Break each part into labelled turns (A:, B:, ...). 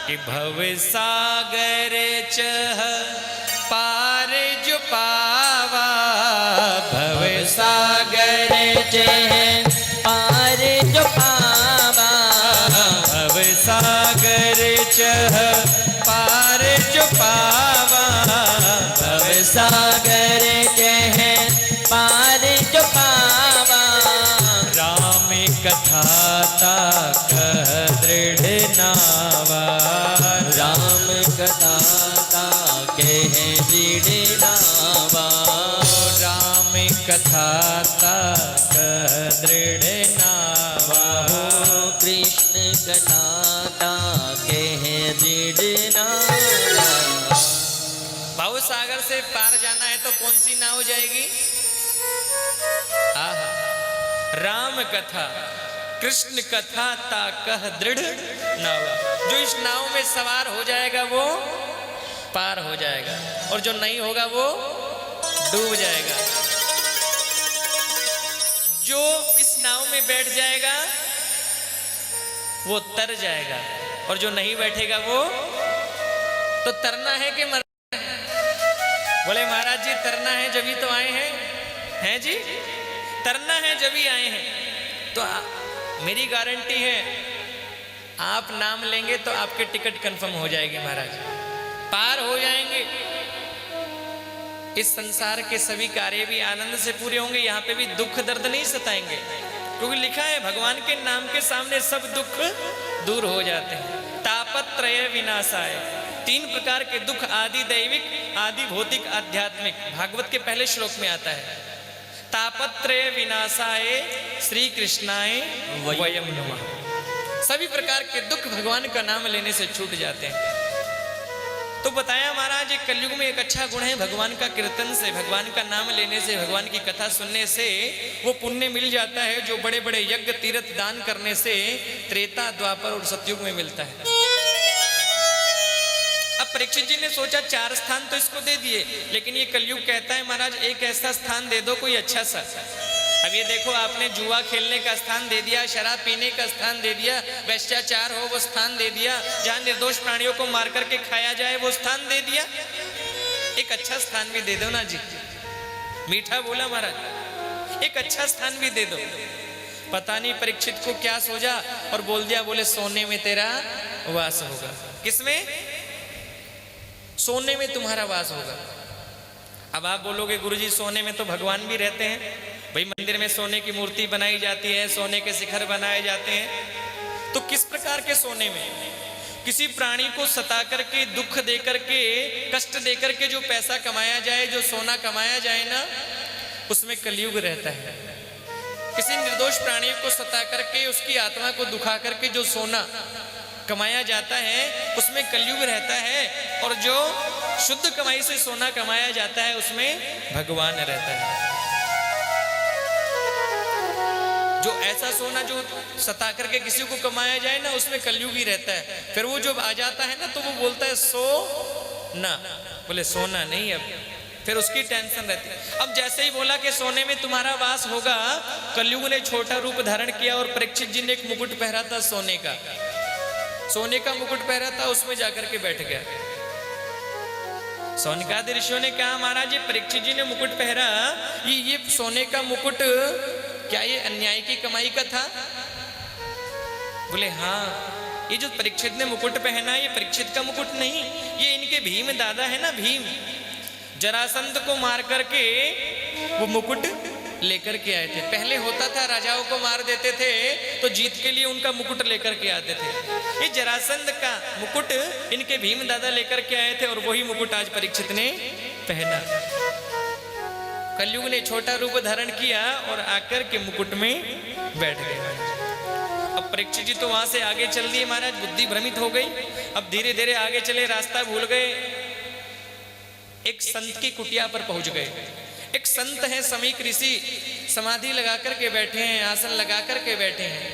A: कि भव सागर चह पार जो पावा, भव सागर
B: चह पार जो पावा,
A: भव सागर चह पार जो पावा,
B: भव सागर चह पार जो पावा।
A: राम कथा कह दृढ़ नावा,
B: राम कथा कह दृढ़ नावा,
A: राम कथा कह दृढ़ नावा,
B: कृष्ण कथा कह दृढ़ नावा।
A: भाव सागर से पार जाना है तो कौन सी नाव जाएगी? आहा, राम कथा कृष्ण कथा ता कह दृढ़ नावा। जो इस नाव में सवार हो जाएगा वो पार हो जाएगा, और जो नहीं होगा वो डूब जाएगा। जो इस नाव में बैठ जाएगा वो तर जाएगा, और जो नहीं बैठेगा वो तो तरना है कि मरना है? बोले महाराज जी तरना है जब ही तो आए हैं जी, तरना है जब ही आए हैं। तो मेरी गारंटी है आप नाम लेंगे तो आपके टिकट कंफर्म हो जाएगी महाराज, पार हो जाएंगे। इस संसार के सभी कार्य भी आनंद से पूरे होंगे, यहाँ पे भी दुख दर्द नहीं सताएंगे, क्योंकि लिखा है भगवान के नाम के सामने सब दुख दूर हो जाते हैं। तापत्रय विनाशाय, 3 प्रकार के दुख, आदि दैविक, आदि भौतिक, आध्यात्मिक, भागवत के पहले श्लोक में आता है। तापत्रय विनाशाय श्री कृष्णाय वयम नमः। सभी प्रकार के दुख भगवान का नाम लेने से छूट जाते हैं। तो बताया महाराज एक कलयुग में एक अच्छा गुण है भगवान का कीर्तन से, भगवान का नाम लेने से, भगवान की कथा सुनने से वो पुण्य मिल जाता है जो बड़े बड़े यज्ञ तीर्थ दान करने से त्रेता, द्वापर और सतयुग में मिलता है। अब परीक्षित जी ने सोचा 4 स्थान तो इसको दे दिए, लेकिन ये कलयुग कहता है महाराज एक ऐसा स्थान दे दो कोई अच्छा सा। अब ये देखो आपने जुआ खेलने का स्थान दे दिया, शराब पीने का स्थान दे दिया, वैश्याचार हो वो स्थान दे दिया, जहां निर्दोष प्राणियों को मार करके खाया जाए वो स्थान दे दिया। एक अच्छा स्थान भी दे दो ना जी। मीठा बोला महाराज, एक अच्छा स्थान भी दे दो। पता नहीं परीक्षित को क्या सोचा और बोल दिया, बोले सोने में तेरा वास होगा। किसमें? सोने में तुम्हारा वास होगा। अब आप बोलोगे गुरुजी सोने में तो भगवान भी रहते हैं, भाई मंदिर में सोने की मूर्ति बनाई जाती है, सोने के शिखर बनाए जाते हैं, तो किस प्रकार के सोने में? किसी प्राणी को सता करके, दुख दे करके, कष्ट दे करके जो पैसा कमाया जाए, जो सोना कमाया जाए ना, उसमें कलयुग रहता है। किसी निर्दोष प्राणी को सता करके, उसकी आत्मा को दुखा करके जो सोना कमाया जाता है उसमें कलयुग रहता है, और जो शुद्ध कमाई से सोना कमाया जाता है उसमें भगवान रहता है। जो ऐसा सोना जो सता करके किसी को कमाया जाए ना उसमें कलयुग ही रहता है। फिर वो जब आ जाता है ना तो वो बोलता है सो ना, बोले सोना नहीं, अब फिर उसकी टेंशन रहती है। अब जैसे ही बोला कि सोने में तुम्हारा वास होगा, कलयुग ने छोटा रूप धारण किया और परीक्षित जी ने एक मुकुट पहरा था सोने का, सोने का मुकुट पहरा था, उसमें जाकर के बैठ गया। सोनिकादि ऋषियों ने कहा महाराज ये परीक्षित जी ने मुकुट पहरा, ये सोने का मुकुट क्या ये अन्याय की कमाई का था? बोले हाँ, ये जो परीक्षित ने मुकुट पहना ये परीक्षित का मुकुट नहीं, ये इनके भीम दादा है ना, भीम जरासंध को मार करके वो मुकुट लेकर के आए थे। पहले होता था राजाओं को मार देते थे तो जीत के लिए उनका मुकुट लेकर के आते थे। ये जरासंध का मुकुट इनके भीम दादा लेकर के आए थे और वही मुकुट आज परीक्षित ने पहना। कलयुग ने छोटा रूप धारण किया और आकर के मुकुट में बैठ गए। अब परीक्षित जी तो वहां से आगे चल दिए महाराज, बुद्धि भ्रमित हो गई। अब धीरे धीरे आगे चले, रास्ता भूल गए। एक संत की कुटिया पर पहुंच गए। एक संत है समीक ऋषि, समाधि लगा करके बैठे हैं, आसन लगा करके बैठे हैं,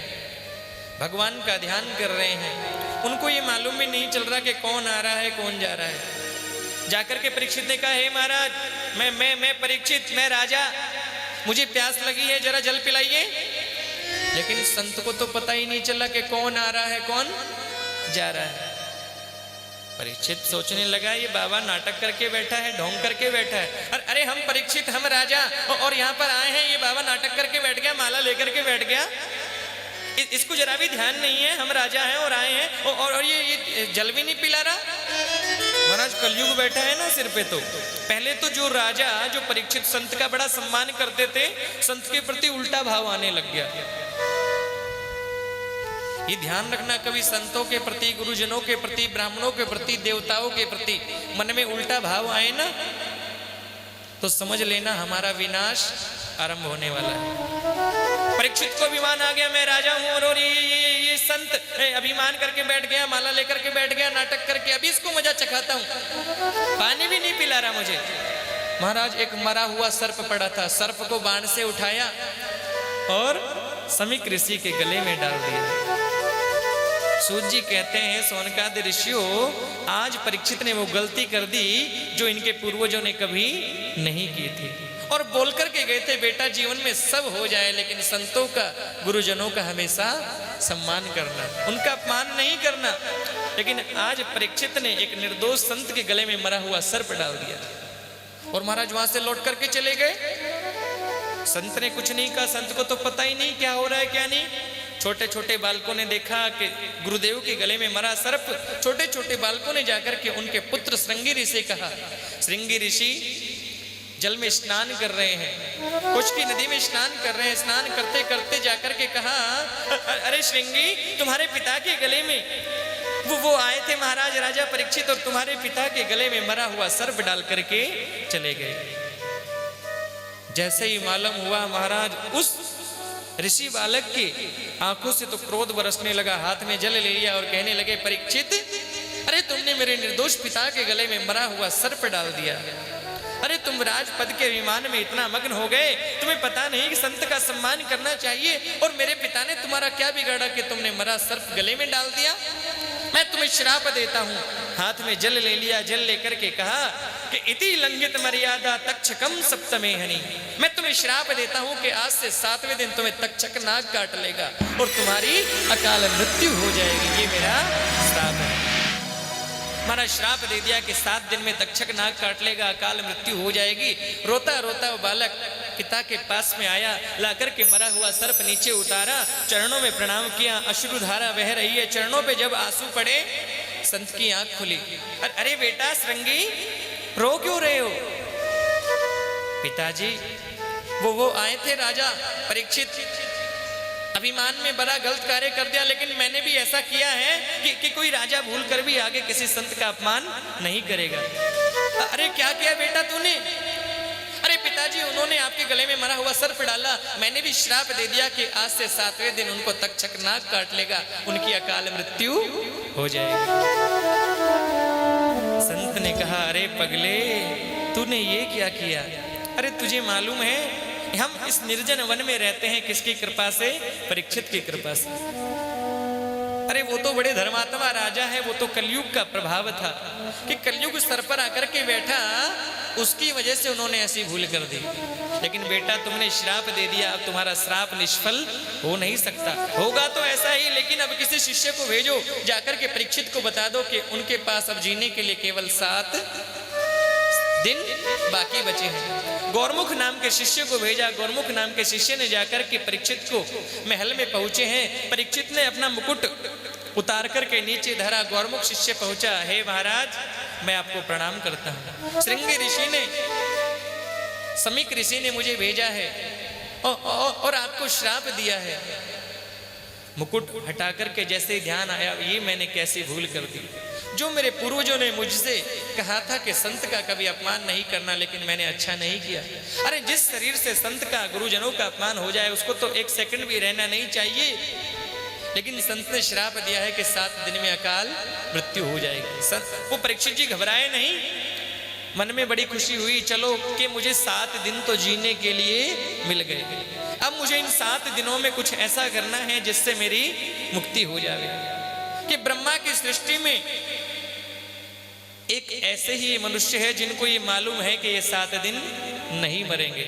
A: भगवान का ध्यान कर रहे हैं। उनको ये मालूम भी नहीं चल रहा कि कौन आ रहा है कौन जा रहा है। जाकर के परीक्षित ने कहा, हे महाराज मैं परीक्षित, मैं राजा, मुझे प्यास लगी है, जरा जल पिलाइए। लेकिन संत को तो पता ही नहीं चला कि कौन आ रहा है कौन जा रहा है। परीक्षित सोचने लगा ये बाबा नाटक करके बैठा है, ढोंग करके बैठा है। अरे हम परीक्षित, हम राजा, और यहाँ पर आए हैं, ये बाबा नाटक करके बैठ गया, माला लेकर के बैठ गया। इसको जरा भी ध्यान नहीं है, हम राजा हैं और आए हैं, और ये जल भी नहीं पिला रहा। महाराज कलयुग बैठा है ना सिर पे। तो पहले तो जो राजा, जो परीक्षित संत का बड़ा सम्मान करते थे, संत के प्रति उल्टा भाव आने लग गया। ये ध्यान रखना, कभी संतों के प्रति, गुरुजनों के प्रति, ब्राह्मणों के प्रति, देवताओं के प्रति मन में उल्टा भाव आए ना, तो समझ लेना हमारा विनाश आरंभ होने वाला है। परीक्षित को अभिमान आ गया, मैं राजा हूं, और ये संत अभिमान करके बैठ गया, माला लेकर के बैठ गया, नाटक करके, अभी इसको मजा चखाता हूं, पानी भी नहीं पिला रहा मुझे। महाराज एक मरा हुआ सर्प पड़ा था, सर्प को बाण से उठाया और समीक ऋषि के गले में डाल दिया। सूत जी कहते हैं, सोनकादि ऋषियों, आज परीक्षित ने वो गलती कर दी जो इनके पूर्वजों ने कभी नहीं की थी, और बोल करके गए थे, बेटा जीवन में सब हो जाए लेकिन संतों का, गुरुजनों का हमेशा सम्मान करना, उनका अपमान नहीं करना। लेकिन आज परीक्षित ने एक निर्दोष संत के गले में मरा हुआ सर्प डाल दिया, और महाराज वहां से लौट करके चले गए। संत ने कुछ नहीं कहा, संत को तो पता ही नहीं क्या हो रहा है क्या नहीं। छोटे छोटे बालकों ने देखा कि गुरुदेव के गले में मरा सर्प, छोटे छोटे बालकों ने जाकर के उनके पुत्र श्रृंगी ऋषि से कहा। श्रृंगी ऋषि जल में स्नान कर रहे हैं, कुछ की नदी में स्नान कर रहे हैं, स्नान करते करते जाकर के कहा, अरे श्रृंगी, तुम्हारे पिता के गले में वो आए थे महाराज राजा परीक्षित, और तुम्हारे पिता के गले में मरा हुआ सर्प डाल करके चले गए। जैसे ही मालूम हुआ, महाराज उस ऋषि बालक की आंखों से तो क्रोध बरसने लगा, हाथ में जल ले लिया और कहने लगे, परीक्षित, अरे तुमने मेरे निर्दोष पिता के गले में मरा हुआ सर्प डाल दिया। अरे तुम राजपद के विमान में इतना मग्न हो गए, तुम्हें पता नहीं कि संत का सम्मान करना चाहिए, और मेरे पिता ने तुम्हारा क्या बिगाड़ा कि तुमने मरा सर्प गले में डाल दिया। मैं तुम्हें श्राप देता हूं। हाथ में जल ले लिया, जल लेकर के कहा कि इति लंघित मर्यादा तक्षकम सप्तमे हनि, मैं तुम्हें श्राप देता हूं कि आज से 7वें दिन तुम्हें तक्षक नाग काट लेगा और तुम्हारी अकाल मृत्यु हो जाएगी। ये मेरा श्राप है। हमारा श्राप दे दिया कि 7 दिन में तक्षक नाग काट लेगा, अकाल मृत्यु हो जाएगी। रोता रोता वो बालक पिता के पास में आया, लाकर के मरा हुआ सर्प नीचे उतारा, चरणों में प्रणाम किया, अश्रुधारा बह रही है। चरणों पे जब आंसू पड़े, संत की आंख खुली। अरे बेटा श्रृंगी, रो क्यों रहे हो? पिताजी, वो आए थे राजा परीक्षित, अभिमान में बड़ा गलत कार्य कर दिया, लेकिन मैंने भी ऐसा किया है कि कोई राजा भूल कर भी आगे किसी संत का अपमान नहीं करेगा। अरे क्या किया बेटा तूने? अरे पिताजी, उन्होंने आपके गले में मरा हुआ सर्प डाला, मैंने भी श्राप दे दिया कि आज से 7वें दिन उनको तक्षक नाग काट लेगा, उनकी अकाल मृत्यु हो जाएगी। संत ने कहा, अरे पगले, तूने ये क्या किया? अरे तुझे मालूम है हम इस निर्जन वन में रहते हैं किसकी कृपा से? परीक्षित की कृपा से। अरे वो तो बड़े धर्मात्मा राजा है, वो तो कलयुग का प्रभाव था कि कलयुग सर पर आकर के बैठा, उसकी वजह से उन्होंने ऐसी भूल कर दी। लेकिन बेटा तुमने श्राप दे दिया, अब तुम्हारा श्राप निष्फल हो नहीं सकता। होगा तो ऐसा ही, लेकिन अब किसी शिष्य को भेजो, जाकर के परीक्षित को बता दो कि उनके पास अब जीने के लिए केवल 7 दिन बाकी बचे हैं। गौरमुख नाम के शिष्य को भेजा। गौरमुख नाम के शिष्य ने जाकर के परीक्षित को महल में पहुंचे हैं। परीक्षित ने अपना मुकुट उतार करके नीचे धरा। गौरमुख शिष्य पहुंचा, हे महाराज, मैं आपको प्रणाम करता हूं। श्रृंगी ऋषि ने, समीक ऋषि ने मुझे भेजा है और आपको श्राप दिया है। मुकुट हटा करके जैसे ही ध्यान आया, ये मैंने कैसी भूल कर दी। जो मेरे पूर्वजों ने मुझसे कहा था कि संत का कभी अपमान नहीं करना, लेकिन मैंने अच्छा नहीं किया। अरे जिस शरीर से संत का, गुरुजनों का अपमान हो जाए, उसको तो 1 सेकंड भी रहना नहीं चाहिए। लेकिन संत ने श्राप दिया है कि 7 दिन में अकाल मृत्यु हो जाएगी। वो परीक्षित जी घबराए नहीं, मन में बड़ी खुशी हुई, चलो कि मुझे 7 दिन तो जीने के लिए मिल गए। अब मुझे इन 7 दिनों में कुछ ऐसा करना है जिससे मेरी मुक्ति हो जाए। कि ब्रह्मा की सृष्टि में एक ऐसे ही मनुष्य है जिनको ये मालूम है कि ये 7 दिन नहीं मरेंगे।